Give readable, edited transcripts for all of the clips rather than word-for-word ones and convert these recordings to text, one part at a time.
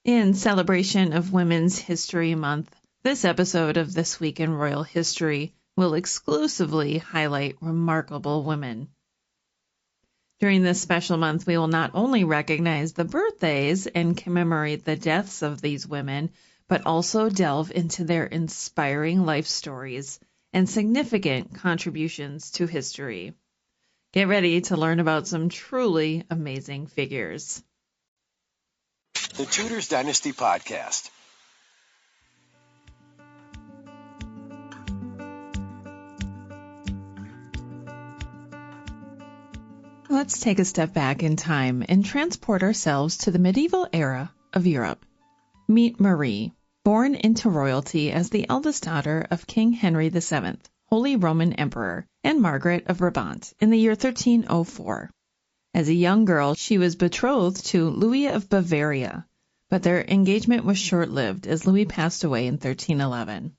In celebration of Women's History Month, this episode of This Week in Royal History will exclusively highlight remarkable women. During this special month, we will not only recognize the birthdays and commemorate the deaths of these women, but also delve into their inspiring life stories and significant contributions to history. Get ready to learn about some truly amazing figures. The Tudors Dynasty Podcast. Let's take a step back in time and transport ourselves to the medieval era of Europe. Meet Marie, born into royalty as the eldest daughter of King Henry VII, Holy Roman Emperor, and Margaret of Brabant in the year 1304. As a young girl, she was betrothed to Louis of Bavaria, but their engagement was short-lived as Louis passed away in 1311.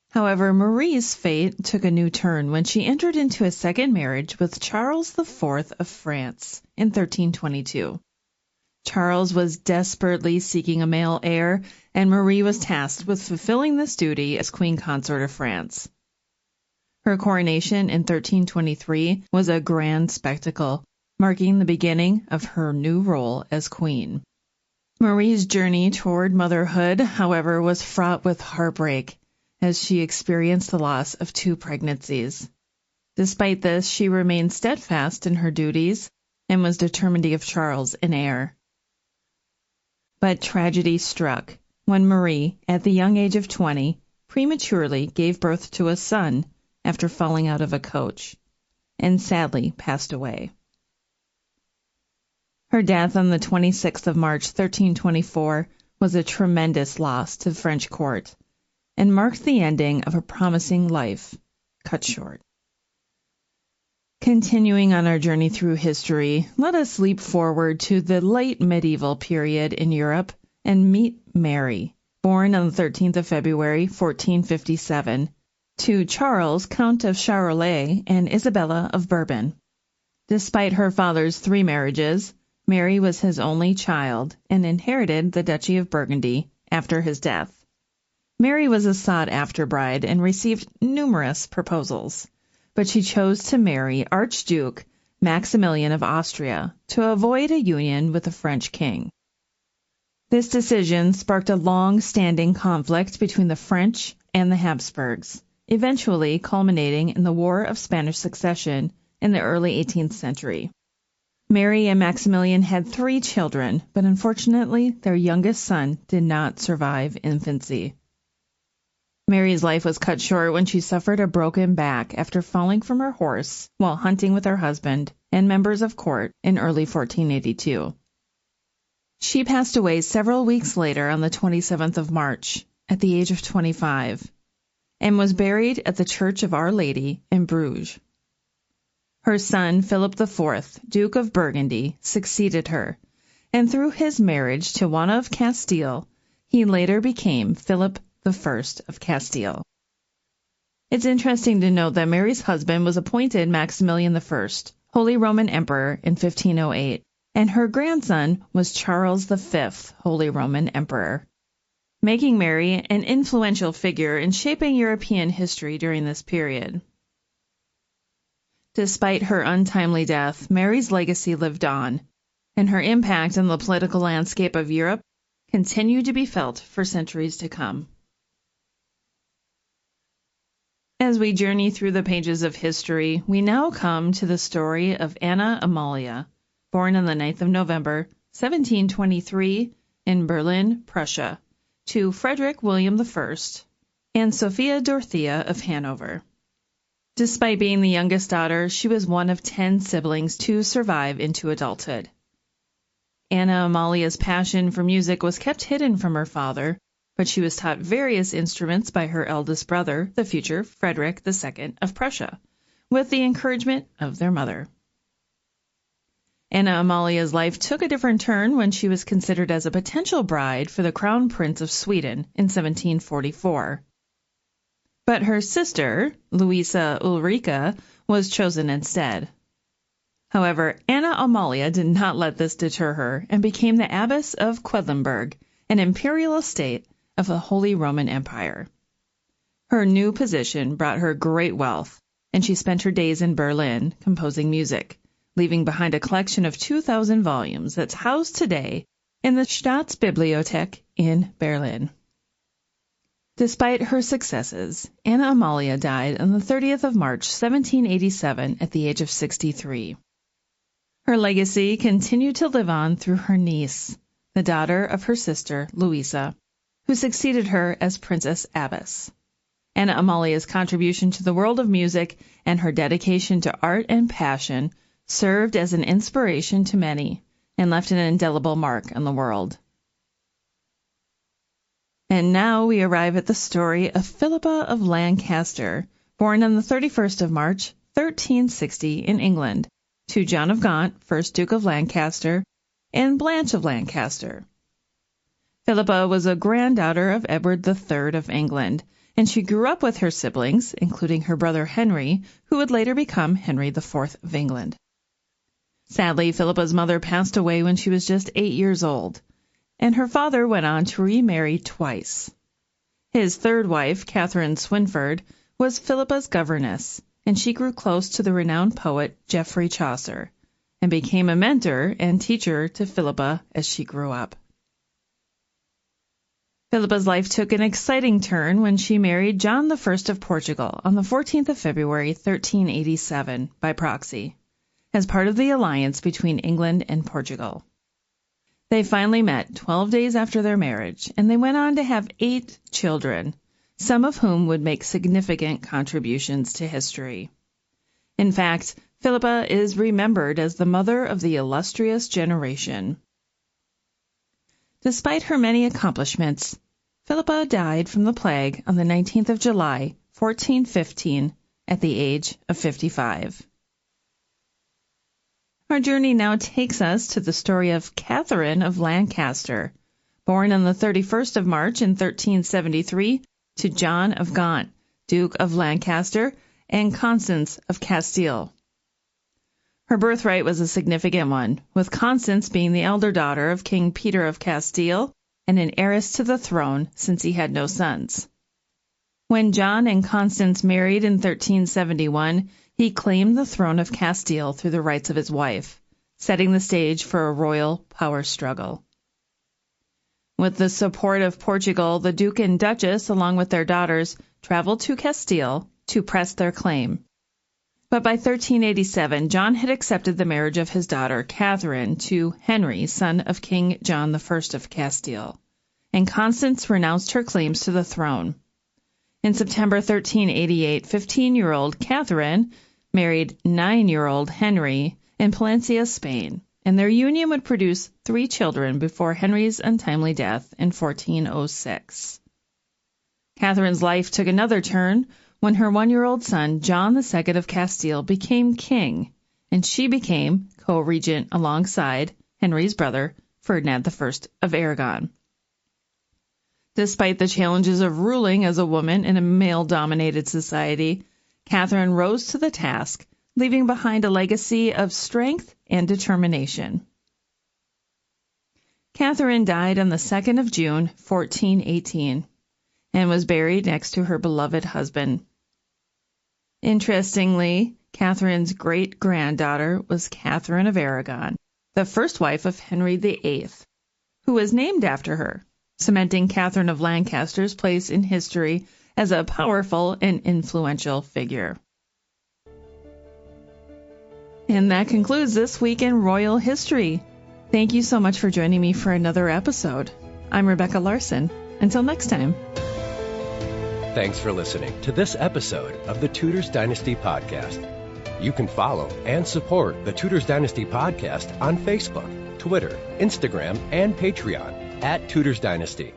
However, Marie's fate took a new turn when she entered into a second marriage with Charles IV of France in 1322. Charles was desperately seeking a male heir, and Marie was tasked with fulfilling this duty as Queen Consort of France. Her coronation in 1323 was a grand spectacle, marking the beginning of her new role as queen. Marie's journey toward motherhood, however, was fraught with heartbreak as she experienced the loss of 2 pregnancies. Despite this, she remained steadfast in her duties and was determined to give Charles an heir. But tragedy struck when Marie, at the young age of 20, prematurely gave birth to a son after falling out of a coach, and sadly passed away. Her death on the 26th of March 1324 was a tremendous loss to the French court and marked the ending of a promising life cut short. Continuing on our journey through history, let us leap forward to the late medieval period in Europe and meet Mary, born on the 13th of February 1457, to Charles, Count of Charolais, and Isabella of Bourbon. Despite her father's 3 marriages, Mary was his only child and inherited the Duchy of Burgundy after his death. Mary was a sought-after bride and received numerous proposals, but she chose to marry Archduke Maximilian of Austria to avoid a union with the French king. This decision sparked a long-standing conflict between the French and the Habsburgs, eventually culminating in the War of Spanish Succession in the early 18th century. Mary and Maximilian had 3 children, but unfortunately their youngest son did not survive infancy. Mary's life was cut short when she suffered a broken back after falling from her horse while hunting with her husband and members of court in early 1482. She passed away several weeks later on the 27th of March at the age of 25 and was buried at the Church of Our Lady in Bruges. Her son, Philip IV, Duke of Burgundy, succeeded her, and through his marriage to Juana of Castile, he later became Philip I of Castile. It's interesting to note that Mary's husband was appointed Maximilian I, Holy Roman Emperor, in 1508, and her grandson was Charles V, Holy Roman Emperor, making Mary an influential figure in shaping European history during this period. Despite her untimely death, Mary's legacy lived on, and her impact on the political landscape of Europe continued to be felt for centuries to come. As we journey through the pages of history, we now come to the story of Anna Amalia, born on the 9th of November, 1723, in Berlin, Prussia, to Frederick William I and Sophia Dorothea of Hanover. Despite being the youngest daughter, she was one of 10 siblings to survive into adulthood. Anna Amalia's passion for music was kept hidden from her father, but she was taught various instruments by her eldest brother, the future Frederick II of Prussia, with the encouragement of their mother. Anna Amalia's life took a different turn when she was considered as a potential bride for the Crown Prince of Sweden in 1744. But her sister, Louisa Ulrika, was chosen instead. However, Anna Amalia did not let this deter her and became the Abbess of Quedlinburg an imperial estate of the Holy Roman Empire. Her new position brought her great wealth, and she spent her days in Berlin composing music, leaving behind a collection of 2,000 volumes that's housed today in the Staatsbibliothek in Berlin. Despite her successes, Anna Amalia died on the 30th of March, 1787, at the age of 63. Her legacy continued to live on through her niece, the daughter of her sister, Louisa, who succeeded her as Princess Abbess. Anna Amalia's contribution to the world of music and her dedication to art and passion served as an inspiration to many and left an indelible mark on the world. And now we arrive at the story of Philippa of Lancaster, born on the 31st of March, 1360 in England, to John of Gaunt, 1st Duke of Lancaster, and Blanche of Lancaster. Philippa was a granddaughter of Edward III of England, and she grew up with her siblings, including her brother Henry, who would later become Henry IV of England. Sadly, Philippa's mother passed away when she was just 8 years old, and her father went on to remarry twice. His third wife, Catherine Swynford, was Philippa's governess, and she grew close to the renowned poet Geoffrey Chaucer, and became a mentor and teacher to Philippa as she grew up. Philippa's life took an exciting turn when she married John I of Portugal on the 14th of February, 1387, by proxy, as part of the alliance between England and Portugal. They finally met 12 days after their marriage, and they went on to have 8 children, some of whom would make significant contributions to history. In fact, Philippa is remembered as the mother of the illustrious generation. Despite her many accomplishments, Philippa died from the plague on the 19th of July, 1415, at the age of 55. Our journey now takes us to the story of Catherine of Lancaster, born on the 31st of March in 1373 to John of Gaunt, Duke of Lancaster, and Constance of Castile. Her birthright was a significant one, with Constance being the elder daughter of King Peter of Castile and an heiress to the throne since he had no sons. When John and Constance married in 1371, he claimed the throne of Castile through the rights of his wife, setting the stage for a royal power struggle. With the support of Portugal, the Duke and Duchess, along with their daughters, traveled to Castile to press their claim. But by 1387, John had accepted the marriage of his daughter, Catherine, to Henry, son of King John I of Castile, and Constance renounced her claims to the throne. In September 1388, 15-year-old Catherine married 9-year-old Henry in Palencia, Spain, and their union would produce 3 children before Henry's untimely death in 1406. Catherine's life took another turn when her 1-year-old son, John II of Castile, became king, and she became co-regent alongside Henry's brother, Ferdinand I of Aragon. Despite the challenges of ruling as a woman in a male-dominated society, Catherine rose to the task, leaving behind a legacy of strength and determination. Catherine died on the 2nd of June, 1418, and was buried next to her beloved husband. Interestingly, Catherine's great-granddaughter was Catherine of Aragon, the first wife of Henry VIII, who was named after her, cementing Catherine of Lancaster's place in history as a powerful and influential figure. And that concludes this week in Royal History. Thank you so much for joining me for another episode. I'm Rebecca Larson. Until next time. Thanks for listening to this episode of the Tudors Dynasty Podcast. You can follow and support the Tudors Dynasty Podcast on Facebook, Twitter, Instagram, and Patreon @Tudors Dynasty.